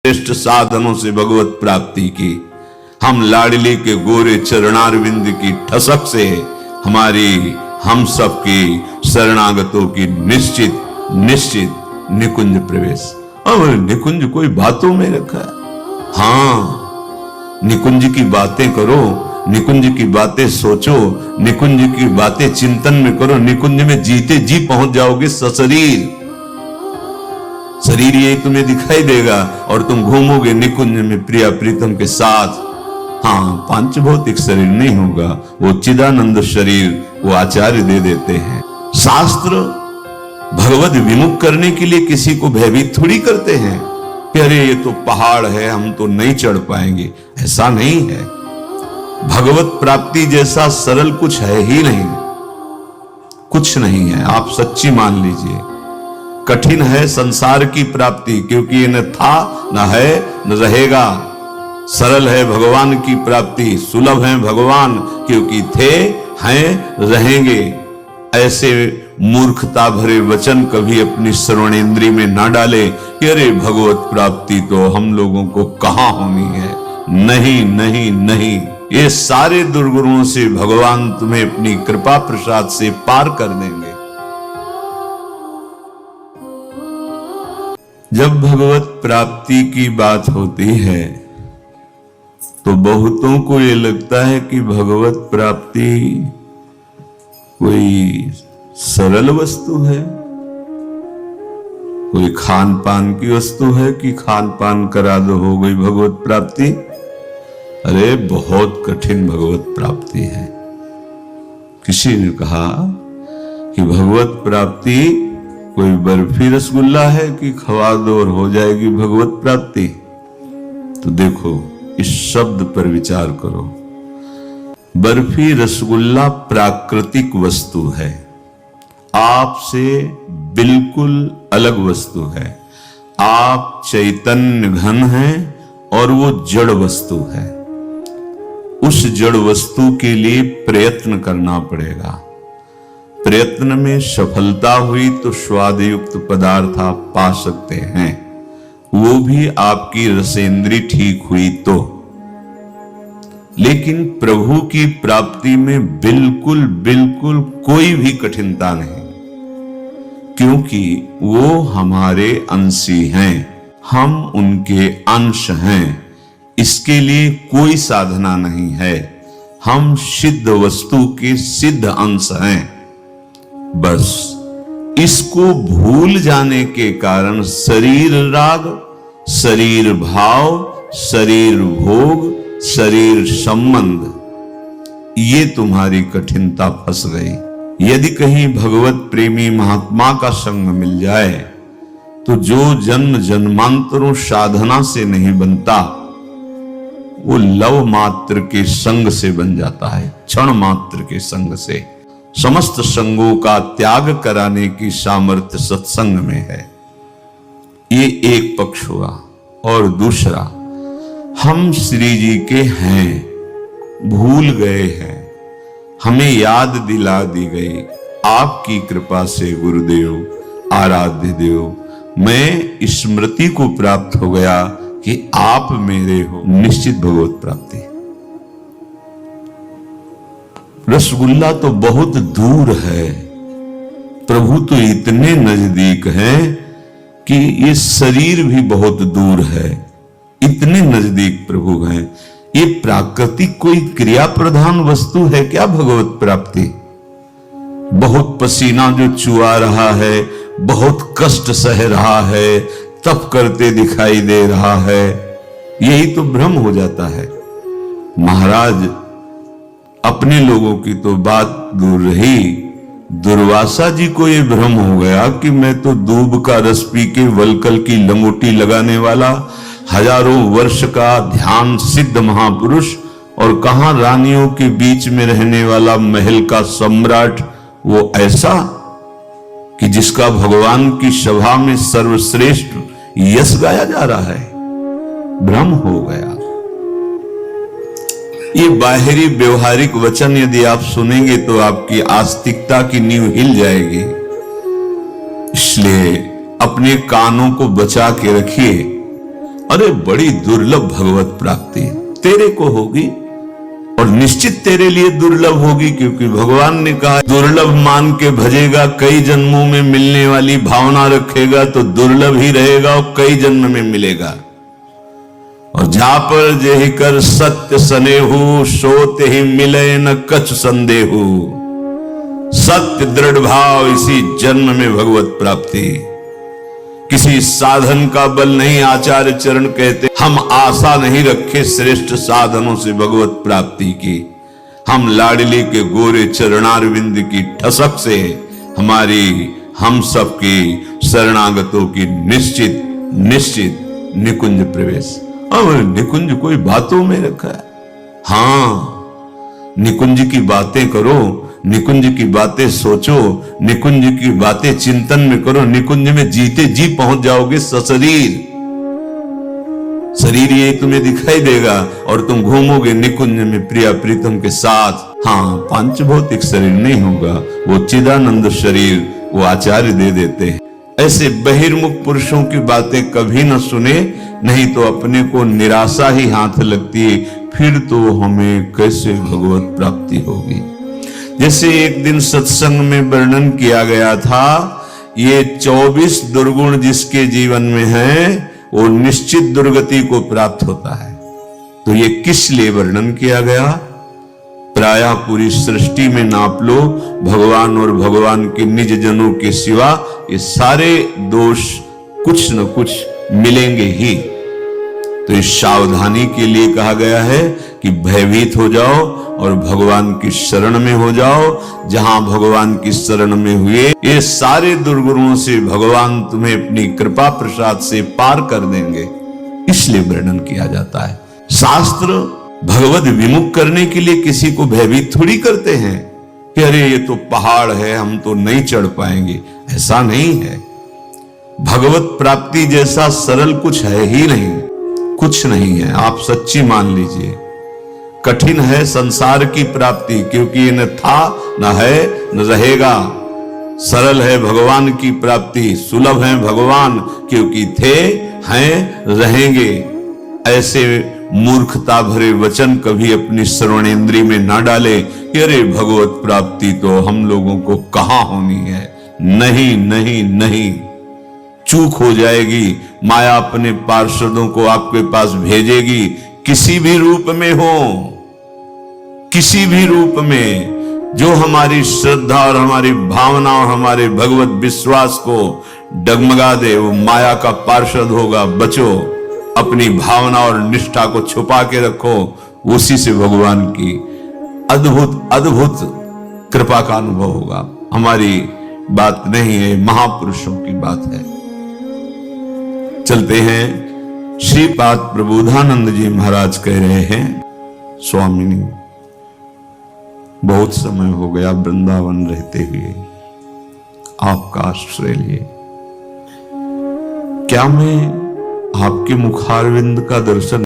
श्रेष्ठ साधनों से भगवत प्राप्ति की। हम लाडली के गोरे चरणारविंद की ठसक से हमारी हम सब की शरणागतों की निश्चित निश्चित निकुंज प्रवेश। और निकुंज कोई बातों में रखा है? हाँ, निकुंज की बातें करो, निकुंज की बातें सोचो, निकुंज की बातें चिंतन में करो, निकुंज में जीते जी पहुंच जाओगे सशरीर। शरीर यही तुम्हें दिखाई देगा और तुम घूमोगे निकुंज में प्रिया प्रीतम के साथ। हाँ, पांच भौतिक शरीर नहीं होगा, वो चिदानंद शरीर वो आचार्य दे देते हैं। शास्त्र भगवत विमुख करने के लिए किसी को भयभीत थोड़ी करते हैं कि अरे ये तो पहाड़ है, हम तो नहीं चढ़ पाएंगे। ऐसा नहीं है। भगवत प्राप्ति जैसा सरल कुछ है ही नहीं, कुछ नहीं है। आप सच्ची मान लीजिए। कठिन है संसार की प्राप्ति, क्योंकि ये न था न है न रहेगा। सरल है भगवान की प्राप्ति, सुलभ है भगवान, क्योंकि थे हैं रहेंगे। ऐसे मूर्खता भरे वचन कभी अपनी श्रवणेंद्री में ना डाले कि अरे भगवत प्राप्ति तो हम लोगों को कहां होनी है। नहीं नहीं नहीं, ये सारे दुर्गुणों से भगवान तुम्हें अपनी कृपा प्रसाद से पार कर देंगे। जब भगवत प्राप्ति की बात होती है तो बहुतों को ये लगता है कि भगवत प्राप्ति कोई सरल वस्तु है, कोई खान पान की वस्तु है कि खान पान करा दो हो गई भगवत प्राप्ति। अरे बहुत कठिन भगवत प्राप्ति है। किसी ने कहा कि भगवत प्राप्ति कोई बर्फी रसगुल्ला है कि खवा दो और हो जाएगी भगवत प्राप्ति। तो देखो, इस शब्द पर विचार करो। बर्फी रसगुल्ला प्राकृतिक वस्तु है, आपसे बिल्कुल अलग वस्तु है। आप चैतन्य घन हैं और वो जड़ वस्तु है। उस जड़ वस्तु के लिए प्रयत्न करना पड़ेगा। प्रयत्न में सफलता हुई तो स्वादयुक्त पदार्थ आप पा सकते हैं, वो भी आपकी रसेंद्री ठीक हुई तो। लेकिन प्रभु की प्राप्ति में बिल्कुल बिल्कुल कोई भी कठिनता नहीं, क्योंकि वो हमारे अंशी हैं, हम उनके अंश हैं। इसके लिए कोई साधना नहीं है। हम सिद्ध वस्तु के सिद्ध अंश हैं। बस इसको भूल जाने के कारण शरीर राग, शरीर भाव, शरीर भोग, शरीर संबंध, ये तुम्हारी कठिनता फंस गई। यदि कहीं भगवत प्रेमी महात्मा का संग मिल जाए तो जो जन्म जन्मांतरों साधना से नहीं बनता, वो लव मात्र के संग से बन जाता है, क्षण मात्र के संग से। समस्त संगों का त्याग कराने की सामर्थ्य सत्संग में है। ये एक पक्ष हुआ। और दूसरा, हम श्री जी के हैं, भूल गए हैं, हमें याद दिला दी गई। आपकी कृपा से गुरुदेव, आराध्य देव, मैं स्मृति को प्राप्त हो गया कि आप मेरे हो। निश्चित भगवत प्राप्ति। रसगुल्ला तो बहुत दूर है, प्रभु तो इतने नजदीक हैं कि ये शरीर भी बहुत दूर है। इतने नजदीक प्रभु हैं। ये प्राकृतिक कोई क्रिया प्रधान वस्तु है क्या भगवत प्राप्ति? बहुत पसीना जो चुआ रहा है, बहुत कष्ट सह रहा है, तप करते दिखाई दे रहा है, यही तो भ्रम हो जाता है। महाराज, अपने लोगों की तो बात दूर रही, दुर्वासा जी को यह भ्रम हो गया कि मैं तो दूब का रस पी के वलकल की लंगोटी लगाने वाला हजारों वर्ष का ध्यान सिद्ध महापुरुष और कहां रानियों के बीच में रहने वाला महल का सम्राट, वो ऐसा कि जिसका भगवान की सभा में सर्वश्रेष्ठ यश गाया जा रहा है। भ्रम हो गया। ये बाहरी व्यवहारिक वचन यदि आप सुनेंगे तो आपकी आस्तिकता की नींव हिल जाएगी। इसलिए अपने कानों को बचा के रखिए अरे बड़ी दुर्लभ भगवत प्राप्ति तेरे को होगी और निश्चित तेरे लिए दुर्लभ होगी, क्योंकि भगवान ने कहा दुर्लभ मान के भजेगा, कई जन्मों में मिलने वाली भावना रखेगा तो दुर्लभ ही रहेगा और कई जन्म में मिलेगा। और जहां पर जेहि कर सत्य सनेहु, सोते ही मिले न कछ संदेहु। सत्य दृढ़ भाव इसी जन्म में भगवत प्राप्ति। किसी साधन का बल नहीं, आचार्य चरण कहते हम आशा नहीं रखे श्रेष्ठ साधनों से भगवत प्राप्ति की। हम लाडली के गोरे चरणारविंद की ठसक से हमारी हम सब की शरणागतों की निश्चित निश्चित निकुंज प्रवेश। अब निकुंज कोई बातों में रखा है? हाँ, निकुंज की बातें करो, निकुंज की बातें सोचो, निकुंज की बातें चिंतन में करो, निकुंज में जीते जी पहुंच जाओगे सशरीर। शरीर ये तुम्हें दिखाई देगा और तुम घूमोगे निकुंज में प्रिया प्रीतम के साथ। हाँ, पांच भौतिक शरीर नहीं होगा, वो चिदानंद शरीर वो आचार्य दे देते हैं। ऐसे बहिर्मुख पुरुषों की बातें कभी न सुने, नहीं तो अपने को निराशा ही हाथ लगती है, फिर तो हमें कैसे भगवत प्राप्ति होगी। जैसे एक दिन सत्संग में वर्णन किया गया था, ये 24 दुर्गुण जिसके जीवन में है वो निश्चित दुर्गति को प्राप्त होता है। तो ये किस लिए वर्णन किया गया? प्रायः पूरी सृष्टि में नाप लो, भगवान और भगवान के निज जनों के सिवा ये सारे दोष कुछ न कुछ मिलेंगे ही। तो इस सावधानी के लिए कहा गया है कि भयभीत हो जाओ और भगवान की शरण में हो जाओ। जहां भगवान की शरण में हुए ये सारे दुर्गुणों से भगवान तुम्हें अपनी कृपा प्रसाद से पार कर देंगे, इसलिए वर्णन किया जाता है। शास्त्र भगवत विमुख करने के लिए किसी को भयभीत थोड़ी करते हैं कि अरे ये तो पहाड़ है, हम तो नहीं चढ़ पाएंगे। ऐसा नहीं है। भगवत प्राप्ति जैसा सरल कुछ है ही नहीं, कुछ नहीं है। आप सच्ची मान लीजिए। कठिन है संसार की प्राप्ति, क्योंकि ये न था न है न रहेगा। सरल है भगवान की प्राप्ति, सुलभ है भगवान, क्योंकि थे हैं रहेंगे। ऐसे मूर्खता भरे वचन कभी अपनी श्रवणेंद्री में ना डाले कि अरे भगवत प्राप्ति तो हम लोगों को कहां होनी है। नहीं नहीं नहीं, चूक हो जाएगी। माया अपने पार्षदों को आपके पास भेजेगी, किसी भी रूप में हो, किसी भी रूप में, जो हमारी श्रद्धा और हमारी भावना और हमारे भगवत विश्वास को डगमगा दे, वो माया का पार्षद होगा। बचो, अपनी भावना और निष्ठा को छुपा के रखो, उसी से भगवान की अद्भुत अद्भुत कृपा का अनुभव होगा। हमारी बात नहीं है, महापुरुषों की बात है। चलते हैं। श्रीपाद प्रबोधानंद जी महाराज कह रहे हैं, स्वामिनी बहुत समय हो गया वृंदावन रहते हुए, आपका आश्रय लिए। क्या मैं आपके मुखारविंद का दर्शन